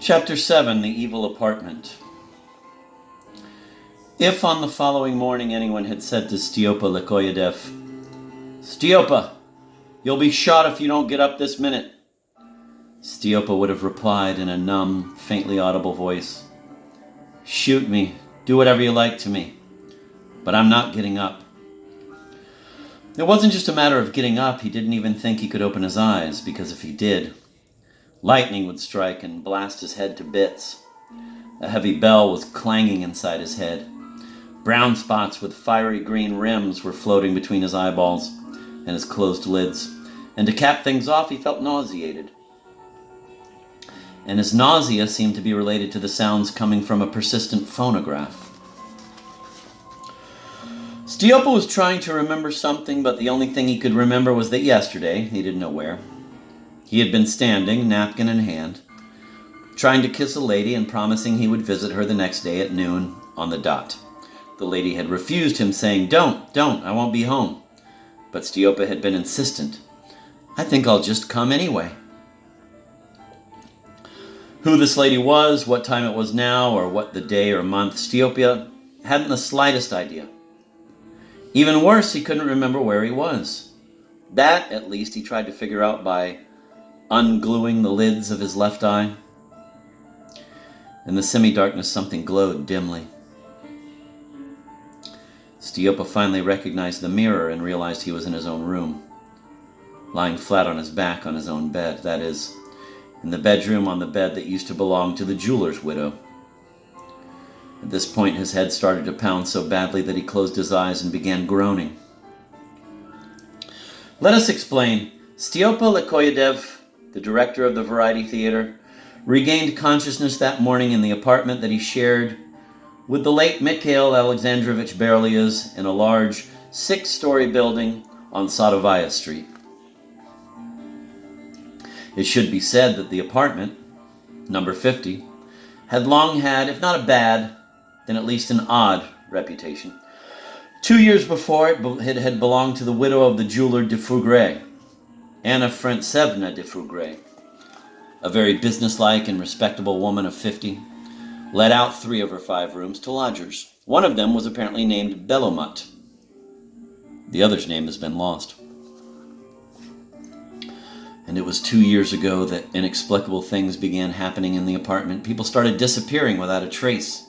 Chapter 7, The Evil Apartment. If on the following morning anyone had said to Stiopa Lekoyadev, "Stiopa, you'll be shot if you don't get up this minute," Stiopa would have replied in a numb, faintly audible voice, "Shoot me, do whatever you like to me, but I'm not getting up." It wasn't just a matter of getting up, he didn't even think he could open his eyes, because if he did, lightning would strike and blast his head to bits. A heavy bell was clanging inside his head. Brown spots with fiery green rims were floating between his eyeballs and his closed lids, and to cap things off, he felt nauseated. And his nausea seemed to be related to the sounds coming from a persistent phonograph. Stiopa was trying to remember something, but the only thing he could remember was that yesterday, he didn't know where, he had been standing, napkin in hand, trying to kiss a lady and promising he would visit her the next day at noon on the dot. The lady had refused him, saying, Don't, I won't be home." But Stiopa had been insistent. "I think I'll just come anyway." Who this lady was, what time it was now, or what the day or month, Stiopa hadn't the slightest idea. Even worse, he couldn't remember where he was. That, at least, he tried to figure out by ungluing the lids of his left eye. In the semi-darkness, something glowed dimly. Stiopa finally recognized the mirror and realized he was in his own room, lying flat on his back on his own bed, that is, in the bedroom on the bed that used to belong to the jeweler's widow. At this point, his head started to pound so badly that he closed his eyes and began groaning. Let us explain. Stiopa Lekoyadev, the director of the Variety Theater, regained consciousness that morning in the apartment that he shared with the late Mikhail Alexandrovich Berliaz in a large 6-story building on Sadovaya Street. It should be said that the apartment, number 50, had long had, if not a bad, then at least an odd reputation. 2 years before, it had belonged to the widow of the jeweler de Fougray, Anna Frentsevna de Fougray, a very businesslike and respectable woman of 50, let out 3 of her 5 rooms to lodgers. One of them was apparently named Belomut. The other's name has been lost. And it was 2 years ago that inexplicable things began happening in the apartment. People started disappearing without a trace.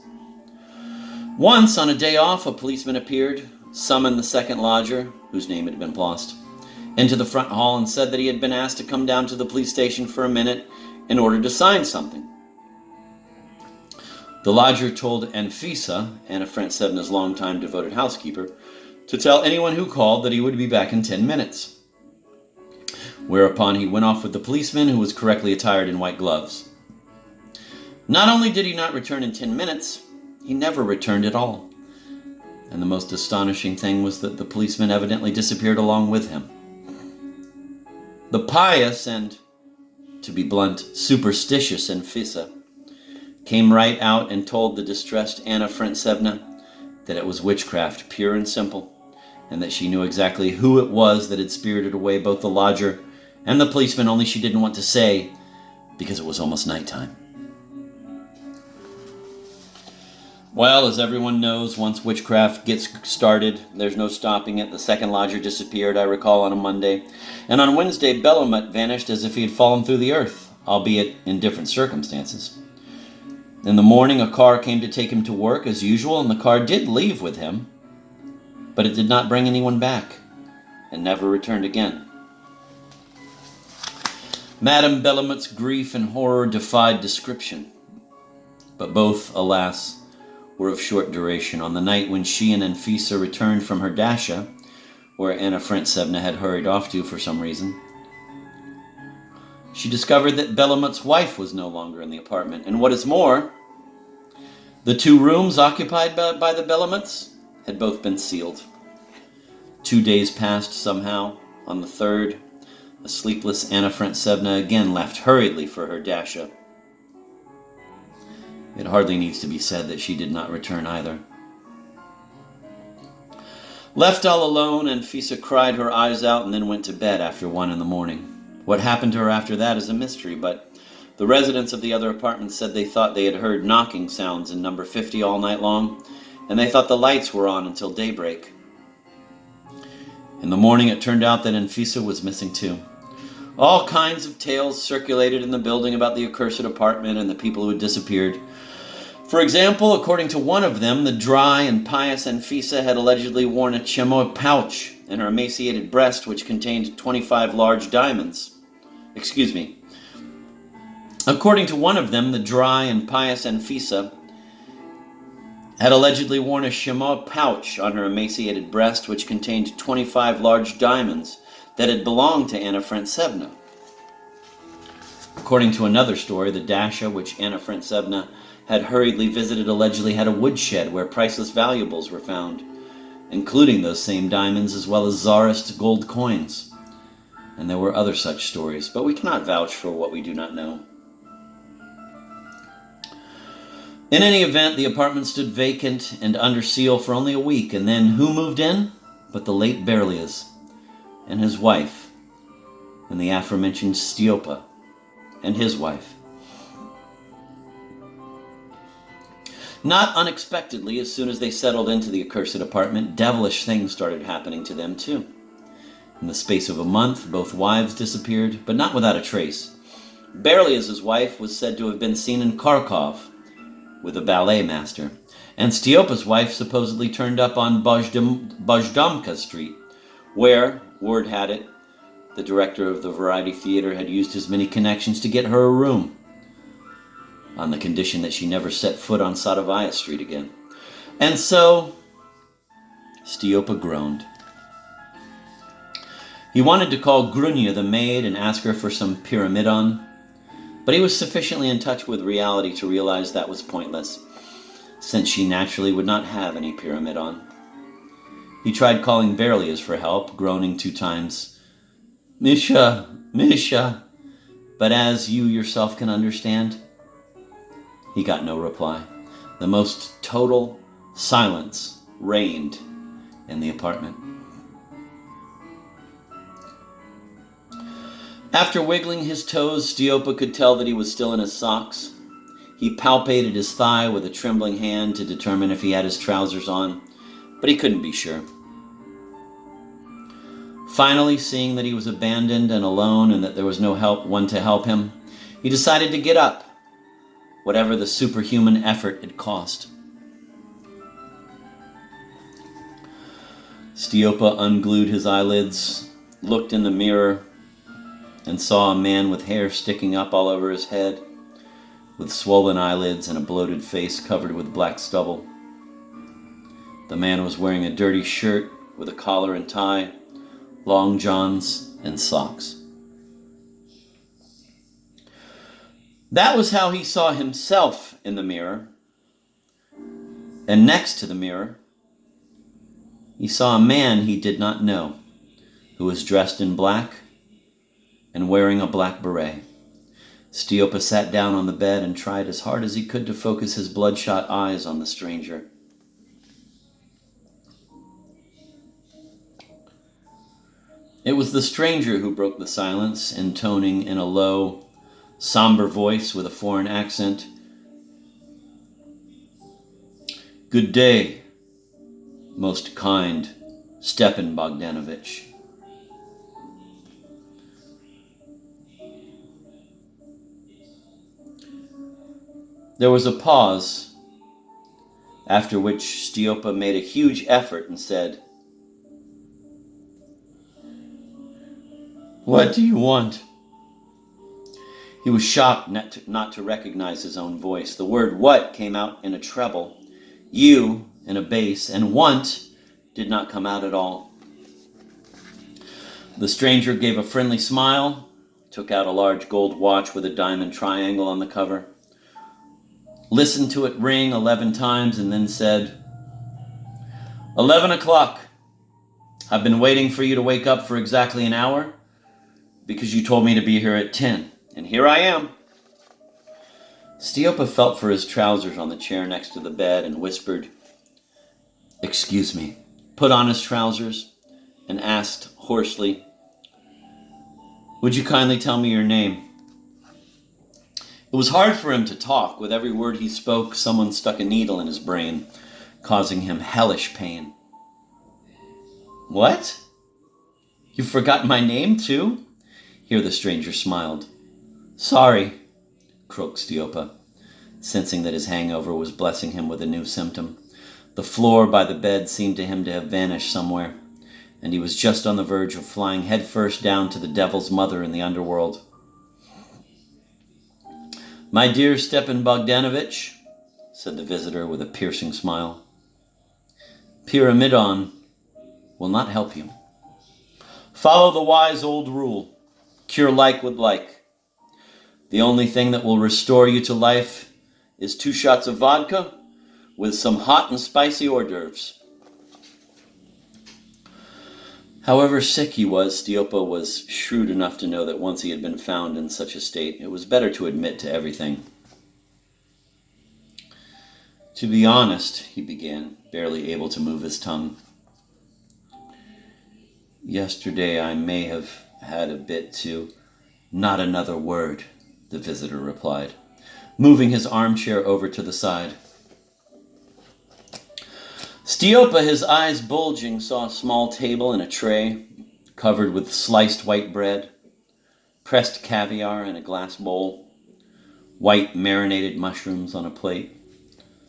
Once, on a day off, a policeman appeared, summoned the second lodger, whose name had been lost, into the front hall and said that he had been asked to come down to the police station for a minute in order to sign something. The lodger told Anfisa, Anna Frentsevna's longtime devoted housekeeper, to tell anyone who called that he would be back in 10 minutes. Whereupon he went off with the policeman, who was correctly attired in white gloves. Not only did he not return in 10 minutes, he never returned at all. And the most astonishing thing was that the policeman evidently disappeared along with him. The pious and, to be blunt, superstitious Anfisa came right out and told the distressed Anna Frentsevna that it was witchcraft, pure and simple, and that she knew exactly who it was that had spirited away both the lodger and the policeman, only she didn't want to say because it was almost nighttime. Well, as everyone knows, once witchcraft gets started, there's no stopping it. The second lodger disappeared, I recall, on a Monday. And on Wednesday, Belomut vanished as if he had fallen through the earth, albeit in different circumstances. In the morning, a car came to take him to work as usual, and the car did leave with him, but it did not bring anyone back, and never returned again. Madame Belomut's grief and horror defied description, but both, alas, were of short duration. On the night when she and Anfisa returned from her dasha, where Anna Frentsevna had hurried off to for some reason, she discovered that Belomut's wife was no longer in the apartment, and what is more, the 2 rooms occupied by the Belomuts had both been sealed. 2 days passed somehow. On the 3rd, a sleepless Anna Frentsevna again left hurriedly for her dasha. It hardly needs to be said that she did not return either. Left all alone, Anfisa cried her eyes out and then went to bed after 1 in the morning. What happened to her after that is a mystery, but The residents of the other apartments said they thought they had heard knocking sounds in number 50 all night long, and they thought the lights were on until daybreak. In the morning, it turned out that Anfisa was missing too. All kinds of tales circulated in the building about the accursed apartment and the people who had disappeared. For example, according to one of them, the dry and pious Anfisa had allegedly worn a chamois pouch in her emaciated breast, which contained 25 large diamonds. According to one of them, the dry and pious Anfisa had allegedly worn a chamois pouch on her emaciated breast, which contained 25 large diamonds that had belonged to Anna Frantsevna. According to another story, the dasha which Anna Frantsevna had hurriedly visited allegedly had a woodshed where priceless valuables were found, including those same diamonds as well as czarist gold coins. And there were other such stories, but we cannot vouch for what we do not know. In any event, the apartment stood vacant and under seal for only a week, and then who moved in but the late Berlioz and his wife, and the aforementioned Stiopa and his wife. Not unexpectedly, as soon as they settled into the accursed apartment, devilish things started happening to them too. In the space of a month, both wives disappeared, but not without a trace. Berlioz's wife was said to have been seen in Kharkov with a ballet master, and Stiopa's wife supposedly turned up on Bozhdomka Street, where, word had it, the director of the variety theater had used his many connections to get her a room, on the condition that she never set foot on Sadovaya Street again. And so, Stiopa groaned. He wanted to call Grunya the maid and ask her for some pyramidon, but he was sufficiently in touch with reality to realize that was pointless, since she naturally would not have any pyramidon. He tried calling Berlioz for help, groaning 2 times, "Misha, Misha," but as you yourself can understand, he got no reply. The most total silence reigned in the apartment. After wiggling his toes, Stiopa could tell that he was still in his socks. He palpated his thigh with a trembling hand to determine if he had his trousers on, but he couldn't be sure. Finally, seeing that he was abandoned and alone and that there was no one to help him, he decided to get up, whatever the superhuman effort it cost. Stiopa unglued his eyelids, looked in the mirror, and saw a man with hair sticking up all over his head, with swollen eyelids and a bloated face covered with black stubble. The man was wearing a dirty shirt with a collar and tie, long johns, and socks. That was how he saw himself in the mirror. And next to the mirror, he saw a man he did not know, who was dressed in black and wearing a black beret. Stiopa sat down on the bed and tried as hard as he could to focus his bloodshot eyes on the stranger. It was the stranger who broke the silence, intoning in a low, somber voice with a foreign accent, "Good day, most kind Stepan Bogdanovich." There was a pause, after which Stiopa made a huge effort and said, "What do you want?" He was shocked not to recognize his own voice. The word "what" came out in a treble, "you" in a bass, and "want" did not come out at all. The stranger gave a friendly smile, took out a large gold watch with a diamond triangle on the cover, listened to it ring 11 times, and then said, 11 o'clock. I've been waiting for you to wake up for exactly an hour because you told me to be here at 10, and here I am. Stiopa felt for his trousers on the chair next to the bed and whispered, "Excuse me," put on his trousers, and asked hoarsely, "Would you kindly tell me your name?" It was hard for him to talk. With every word he spoke, someone stuck a needle in his brain, causing him hellish pain. What? You forgot my name, too? Here the stranger smiled. Sorry, croaked Stiopa, sensing that his hangover was blessing him with a new symptom. The floor by the bed seemed to him to have vanished somewhere, and he was just on the verge of flying headfirst down to the devil's mother in the underworld. My dear Stepan Bogdanovich, said the visitor with a piercing smile, Pyramidon will not help you. Follow the wise old rule. Cure like with like. The only thing that will restore you to life is 2 shots of vodka with some hot and spicy hors d'oeuvres. However sick he was, Stiopa was shrewd enough to know that once he had been found in such a state, it was better to admit to everything. To be honest, he began, barely able to move his tongue. Yesterday I may have had a bit too. Not another word, the visitor replied, moving his armchair over to the side. Stiopa, his eyes bulging, saw a small table and a tray covered with sliced white bread, pressed caviar in a glass bowl, white marinated mushrooms on a plate,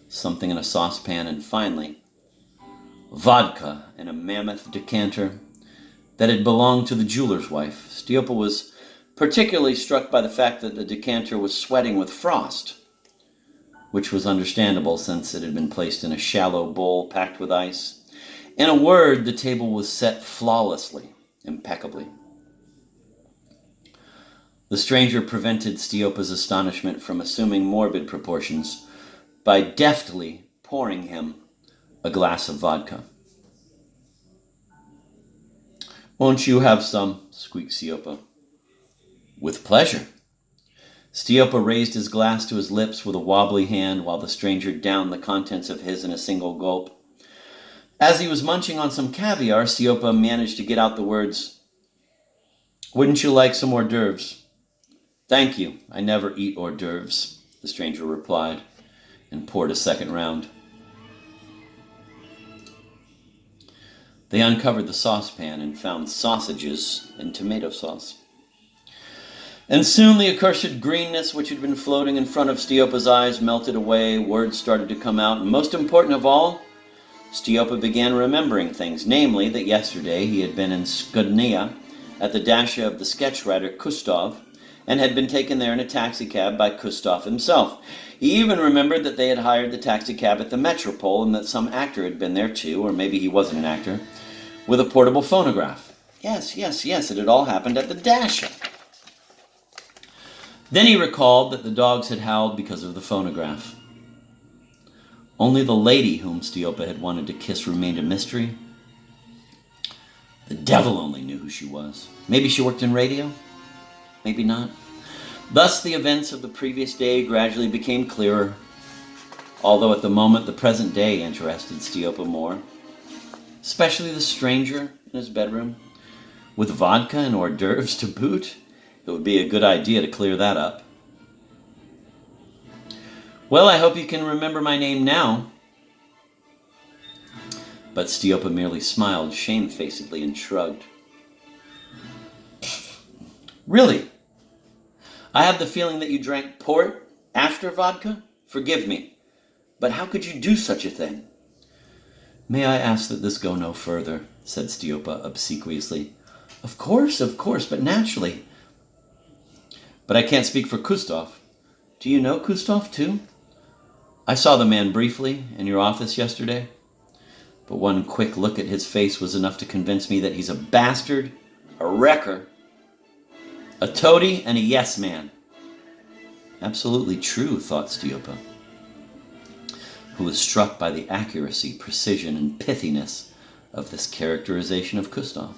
something in a saucepan, and finally, vodka in a mammoth decanter that had belonged to the jeweler's wife. Stiopa was particularly struck by the fact that the decanter was sweating with frost, which was understandable since it had been placed in a shallow bowl packed with ice. In a word, the table was set flawlessly, impeccably. The stranger prevented Stiopa's astonishment from assuming morbid proportions by deftly pouring him a glass of vodka. Won't you have some? Squeaked Stiopa. With pleasure. Stiopa raised his glass to his lips with a wobbly hand while the stranger downed the contents of his in a single gulp. As he was munching on some caviar, Stiopa managed to get out the words, Wouldn't you like some hors d'oeuvres? Thank you, I never eat hors d'oeuvres, the stranger replied, and poured a second round. They uncovered the saucepan and found sausages and tomato sauce. And soon the accursed greenness which had been floating in front of Stiopa's eyes melted away, words started to come out, and most important of all, Stiopa began remembering things, namely that yesterday he had been in Skudnia at the dacha of the sketch writer Kustov, and had been taken there in a taxicab by Kustov himself. He even remembered that they had hired the taxicab at the Metropole and that some actor had been there too, or maybe he wasn't an actor, with a portable phonograph. Yes, it had all happened at the dacha. Then he recalled that the dogs had howled because of the phonograph. Only the lady whom Stiopa had wanted to kiss remained a mystery. The devil only knew who she was. Maybe she worked in radio? Maybe not. Thus the events of the previous day gradually became clearer, although at the moment the present day interested Stiopa more, especially the stranger in his bedroom, with vodka and hors d'oeuvres to boot. It would be a good idea to clear that up. Well, I hope you can remember my name now. But Stiopa merely smiled shamefacedly and shrugged. Really? I have the feeling that you drank port after vodka? Forgive me, but how could you do such a thing? May I ask that this go no further, said Stiopa obsequiously. Of course, but naturally. But I can't speak for Kustov. Do you know Kustov, too? I saw the man briefly in your office yesterday, but one quick look at his face was enough to convince me that he's a bastard, a wrecker, a toady, and a yes-man. Absolutely true, thought Stiopa, who was struck by the accuracy, precision, and pithiness of this characterization of Kustov.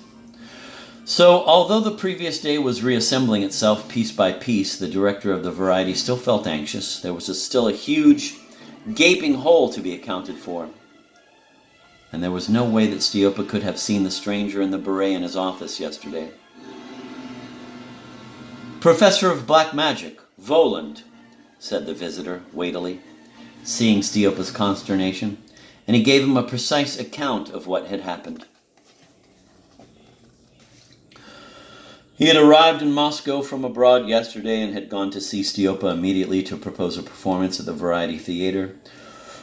So, although the previous day was reassembling itself piece by piece, the director of the Variety still felt anxious. There was still a huge, gaping hole to be accounted for. And there was no way that Stiopa could have seen the stranger in the beret in his office yesterday. Professor of Black Magic, Voland, said the visitor, weightily, seeing Stiopa's consternation, and he gave him a precise account of what had happened. He had arrived in Moscow from abroad yesterday and had gone to see Stiopa immediately to propose a performance at the Variety Theater.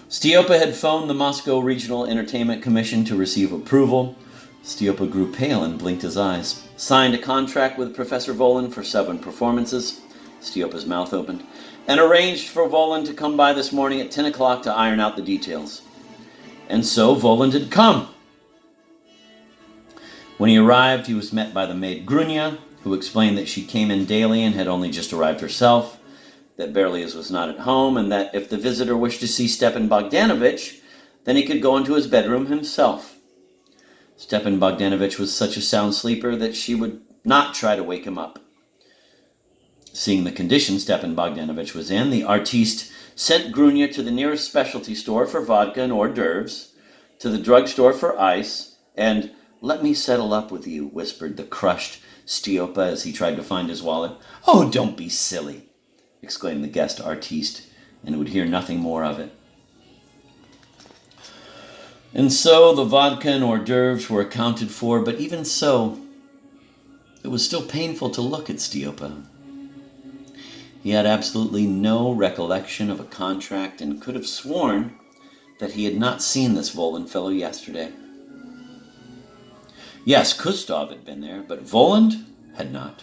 Stiopa had phoned the Moscow Regional Entertainment Commission to receive approval. Stiopa grew pale and blinked his eyes. Signed a contract with Professor Volin for 7 performances. Stiopa's mouth opened. And arranged for Volin to come by this morning at 10 o'clock to iron out the details. And so Volin had come. When he arrived, he was met by the maid Grunya, who explained that she came in daily and had only just arrived herself, that Berlioz was not at home, and that if the visitor wished to see Stepan Bogdanovich, then he could go into his bedroom himself. Stepan Bogdanovich was such a sound sleeper that she would not try to wake him up. Seeing the condition Stepan Bogdanovich was in, the artiste sent Grunya to the nearest specialty store for vodka and hors d'oeuvres, to the drugstore for ice, and "Let me settle up with you," whispered the crushed Stiopa as he tried to find his wallet. "Oh, don't be silly," exclaimed the guest artiste, and would hear nothing more of it. And so the vodka and hors d'oeuvres were accounted for, but even so, it was still painful to look at Stiopa. He had absolutely no recollection of a contract and could have sworn that he had not seen this Volin fellow yesterday. Yes, Kustov had been there, but Voland had not.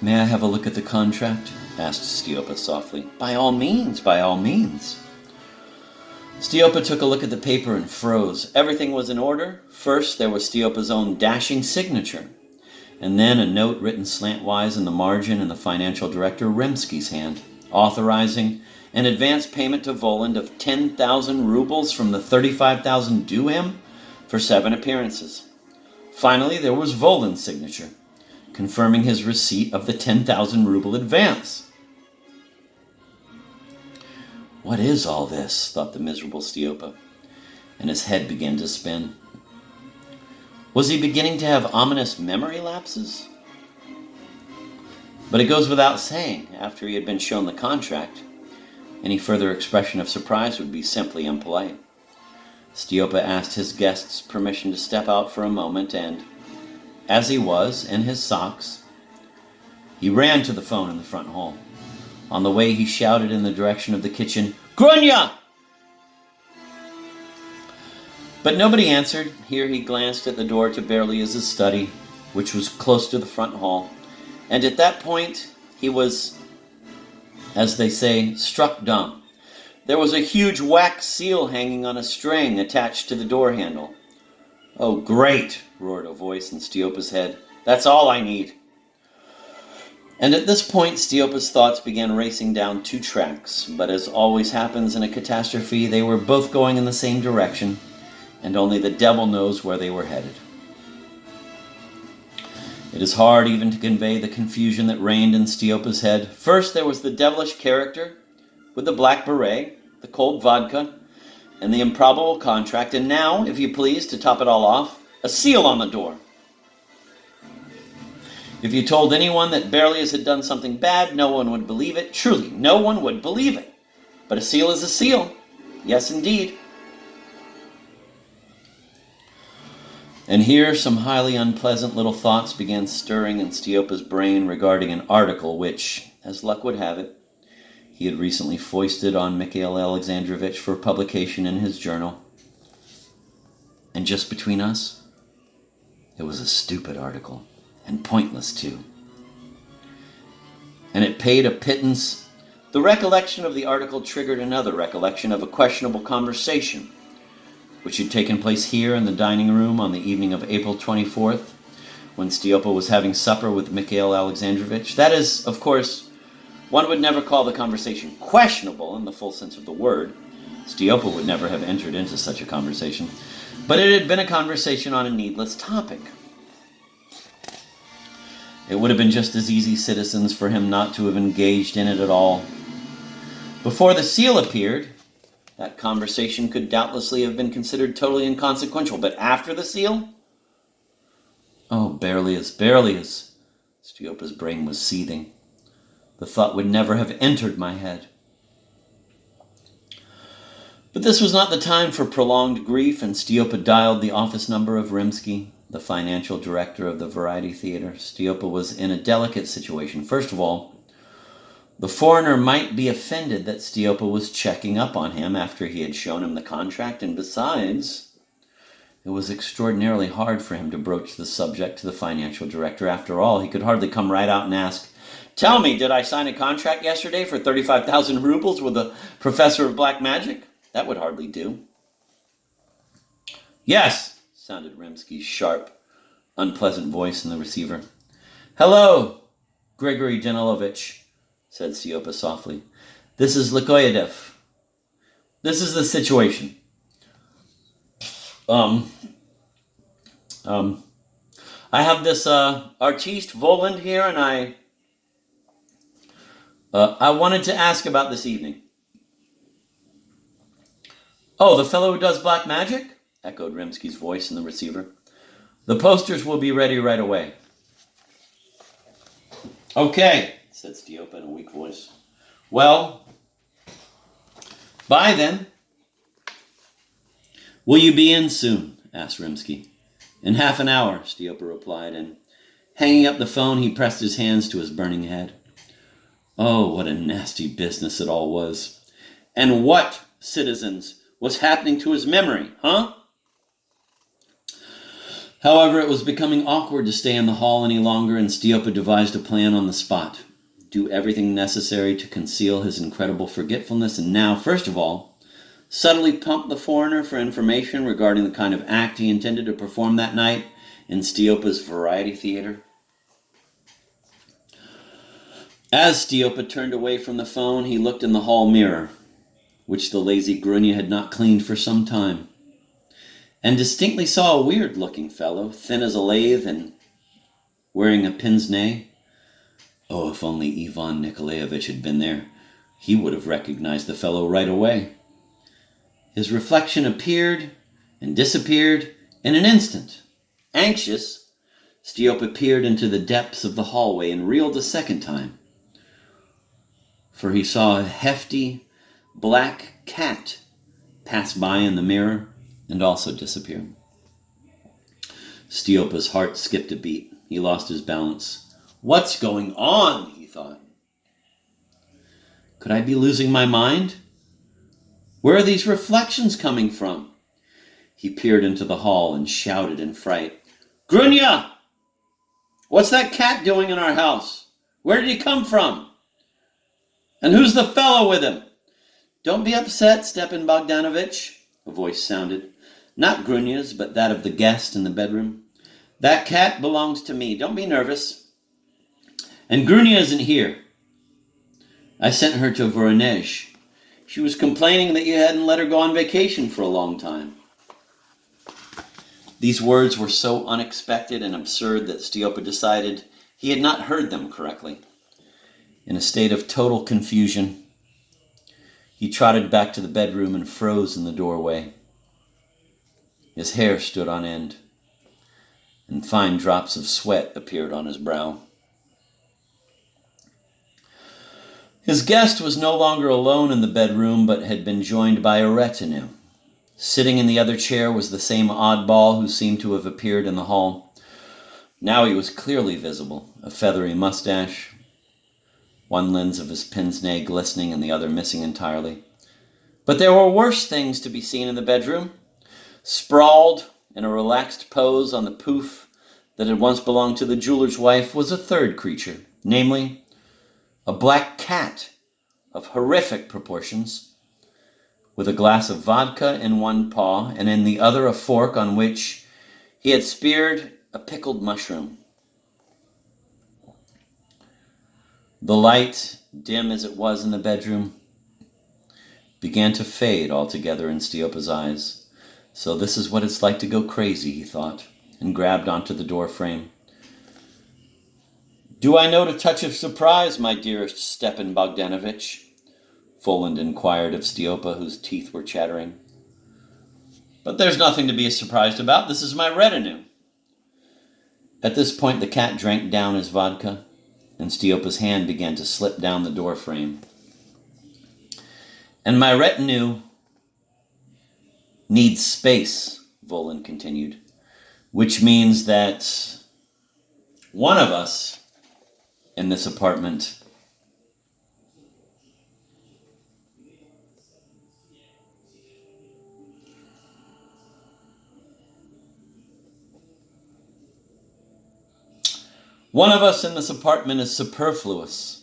"May I have a look at the contract?" asked Stiopa softly. "By all means, by all means." Stiopa took a look at the paper and froze. Everything was in order. First, there was Stiopa's own dashing signature, and then a note written slantwise in the margin in the financial director Remsky's hand, authorizing an advance payment to Voland of 10,000 rubles from the 35,000 due him for 7 appearances. Finally, there was Voland's signature, confirming his receipt of the 10,000 ruble advance. "What is all this?" thought the miserable Stiopa, and his head began to spin. Was he beginning to have ominous memory lapses? But it goes without saying, after he had been shown the contract, any further expression of surprise would be simply impolite. Stiopa asked his guests permission to step out for a moment, and, as he was, in his socks, he ran to the phone in the front hall. On the way, he shouted in the direction of the kitchen, "Grunya!" But nobody answered. Here he glanced at the door to Berlioz's study, which was close to the front hall, and at that point he was, as they say, struck dumb. There was a huge wax seal hanging on a string attached to the door handle. "Oh, great!" roared a voice in Stiopa's head. "That's all I need." And at this point, Stiopa's thoughts began racing down 2 tracks, but as always happens in a catastrophe, they were both going in the same direction, and only the devil knows where they were headed. It is hard even to convey the confusion that reigned in Stiopa's head. First, there was the devilish character with the black beret, the cold vodka, and the improbable contract, and now, if you please, to top it all off, a seal on the door. If you told anyone that Berlioz had done something bad, no one would believe it. Truly, no one would believe it. But a seal is a seal. Yes, indeed. And here some highly unpleasant little thoughts began stirring in Stiopa's brain regarding an article which, as luck would have it, he had recently foisted on Mikhail Alexandrovich for publication in his journal. And just between us, it was a stupid article, and pointless too. And it paid a pittance. The recollection of the article triggered another recollection of a questionable conversation which had taken place here in the dining room on the evening of April 24th, when Stiopa was having supper with Mikhail Alexandrovich. That is, of course, one would never call the conversation questionable in the full sense of the word. Stiopa would never have entered into such a conversation. But it had been a conversation on a needless topic. It would have been just as easy, citizens, for him not to have engaged in it at all. Before the seal appeared, that conversation could doubtlessly have been considered totally inconsequential. But after the seal? "Oh, Berlioz, Berlioz," Stiopa's brain was seething. The thought would never have entered my head. But this was not the time for prolonged grief, and Stiopa dialed the office number of Rimsky, the financial director of the Variety Theater. Stiopa was in a delicate situation. First of all, the foreigner might be offended that Stiopa was checking up on him after he had shown him the contract, and besides, it was extraordinarily hard for him to broach the subject to the financial director. After all, he could hardly come right out and ask, "Tell me, did I sign a contract yesterday for 35,000 rubles with a professor of black magic?" That would hardly do. "Yes," sounded Rimsky's sharp, unpleasant voice in the receiver. "Hello, Grigory Danilovich," said Stiopa softly. "This is Likoyedev. This is the situation. I have this artiste Voland here, and I wanted to ask about this evening." "Oh, the fellow who does black magic?" echoed Rimsky's voice in the receiver. "The posters will be ready right away." "Okay," said Stiopa in a weak voice. "Well, bye then." "Will you be in soon?" asked Rimsky. "In half an hour," Stiopa replied, and hanging up the phone, he pressed his hands to his burning head. Oh, what a nasty business it all was. And what, citizens, was happening to his memory, huh? However, it was becoming awkward to stay in the hall any longer, and Stiopa devised a plan on the spot. Do everything necessary to conceal his incredible forgetfulness, and now, first of all, subtly pump the foreigner for information regarding the kind of act he intended to perform that night in Stiopa's Variety Theater. As Stiopa turned away from the phone, he looked in the hall mirror, which the lazy Grunya had not cleaned for some time, and distinctly saw a weird-looking fellow, thin as a lathe and wearing a pince-nez. Oh, if only Ivan Nikolaevich had been there, he would have recognized the fellow right away. His reflection appeared and disappeared in an instant. Anxious, Stiopa peered into the depths of the hallway and reeled a second time, for he saw a hefty black cat pass by in the mirror and also disappear. Stiopa's heart skipped a beat. He lost his balance. "What's going on?" he thought. "Could I be losing my mind? Where are these reflections coming from?" He peered into the hall and shouted in fright, "Grunya! What's that cat doing in our house? Where did he come from? And who's the fellow with him?" "Don't be upset, Stepan Bogdanovich," a voice sounded. Not Grunya's, but that of the guest in the bedroom. "That cat belongs to me. Don't be nervous. And Grunya isn't here. I sent her to Voronezh. She was complaining that you hadn't let her go on vacation for a long time." These words were so unexpected and absurd that Stiopa decided he had not heard them correctly. In a state of total confusion, he trotted back to the bedroom and froze in the doorway. His hair stood on end, and fine drops of sweat appeared on his brow. His guest was no longer alone in the bedroom, but had been joined by a retinue. Sitting in the other chair was the same oddball who seemed to have appeared in the hall. Now he was clearly visible, a feathery mustache, one lens of his pince-nez glistening and the other missing entirely. But there were worse things to be seen in the bedroom. Sprawled in a relaxed pose on the pouf that had once belonged to the jeweler's wife was a third creature, namely, a black cat of horrific proportions, with a glass of vodka in one paw and in the other a fork on which he had speared a pickled mushroom. The light, dim as it was in the bedroom, began to fade altogether in Stiopa's eyes. So this is what it's like to go crazy, he thought, and grabbed onto the door frame. "Do I note a touch of surprise, my dearest Stepan Bogdanovich?" Voland inquired of Stiopa, whose teeth were chattering. "But there's nothing to be surprised about. This is my retinue." At this point, the cat drank down his vodka, and Stiopa's hand began to slip down the door frame. "And my retinue needs space," Volan continued, "which means that one of us in this apartment is superfluous.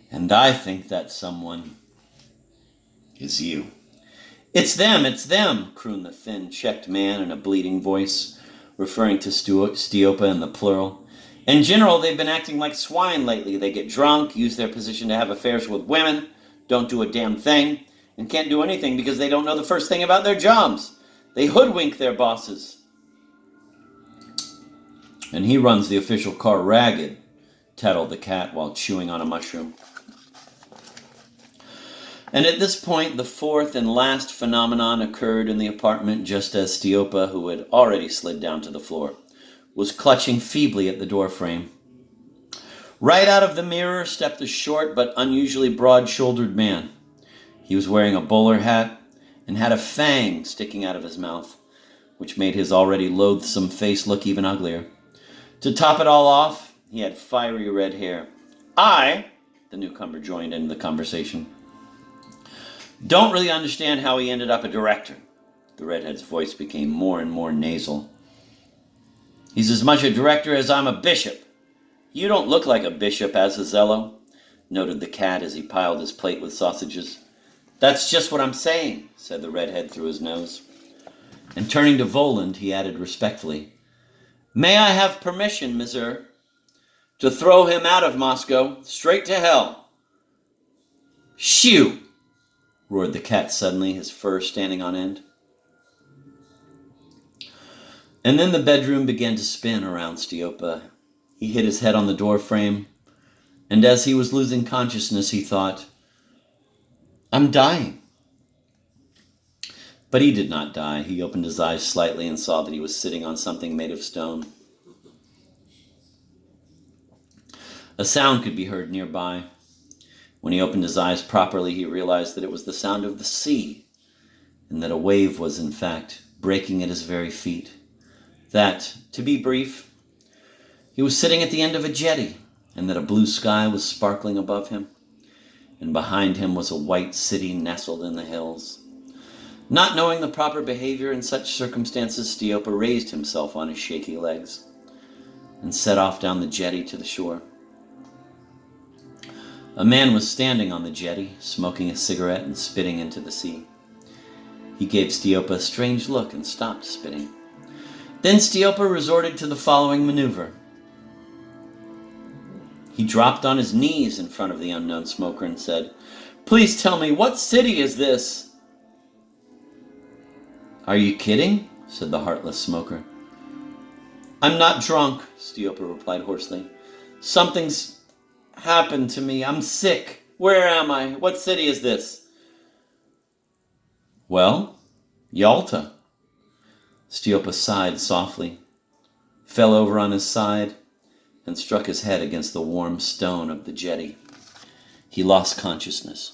And I think that someone is you." It's them, crooned the thin, checked man in a bleeding voice, referring to Stiopa in the plural. "In general, they've been acting like swine lately. They get drunk, use their position to have affairs with women, don't do a damn thing, and can't do anything because they don't know the first thing about their jobs. They hoodwink their bosses. And he runs the official car ragged," tattled the cat while chewing on a mushroom. And at this point, the fourth and last phenomenon occurred in the apartment just as Stiopa, who had already slid down to the floor, was clutching feebly at the door frame. Right out of the mirror stepped a short but unusually broad-shouldered man. He was wearing a bowler hat and had a fang sticking out of his mouth, which made his already loathsome face look even uglier. To top it all off, he had fiery red hair. The newcomer joined in the conversation, "don't really understand how he ended up a director." The redhead's voice became more and more nasal. "He's as much a director as I'm a bishop." "You don't look like a bishop, Azazello," noted the cat as he piled his plate with sausages. "That's just what I'm saying," said the redhead through his nose. And turning to Voland, he added respectfully, "May I have permission, Monsieur, to throw him out of Moscow, straight to hell?" "Shoo!" roared the cat suddenly, his fur standing on end. And then the bedroom began to spin around Stiopa. He hit his head on the door frame, and as he was losing consciousness, he thought, "I'm dying." But he did not die. He opened his eyes slightly and saw that he was sitting on something made of stone. A sound could be heard nearby. When he opened his eyes properly, he realized that it was the sound of the sea, and that a wave was, in fact, breaking at his very feet. That, to be brief, he was sitting at the end of a jetty, and that a blue sky was sparkling above him, and behind him was a white city nestled in the hills. Not knowing the proper behavior in such circumstances, Stiopa raised himself on his shaky legs and set off down the jetty to the shore. A man was standing on the jetty, smoking a cigarette and spitting into the sea. He gave Stiopa a strange look and stopped spitting. Then Stiopa resorted to the following maneuver. He dropped on his knees in front of the unknown smoker and said, "Please tell me, what city is this?" "Are you kidding?" said the heartless smoker. "I'm not drunk," Stiopa replied hoarsely. "Something's happened to me. I'm sick. Where am I? What city is this?" "Well, Yalta." Stiopa sighed softly, fell over on his side, and struck his head against the warm stone of the jetty. He lost consciousness.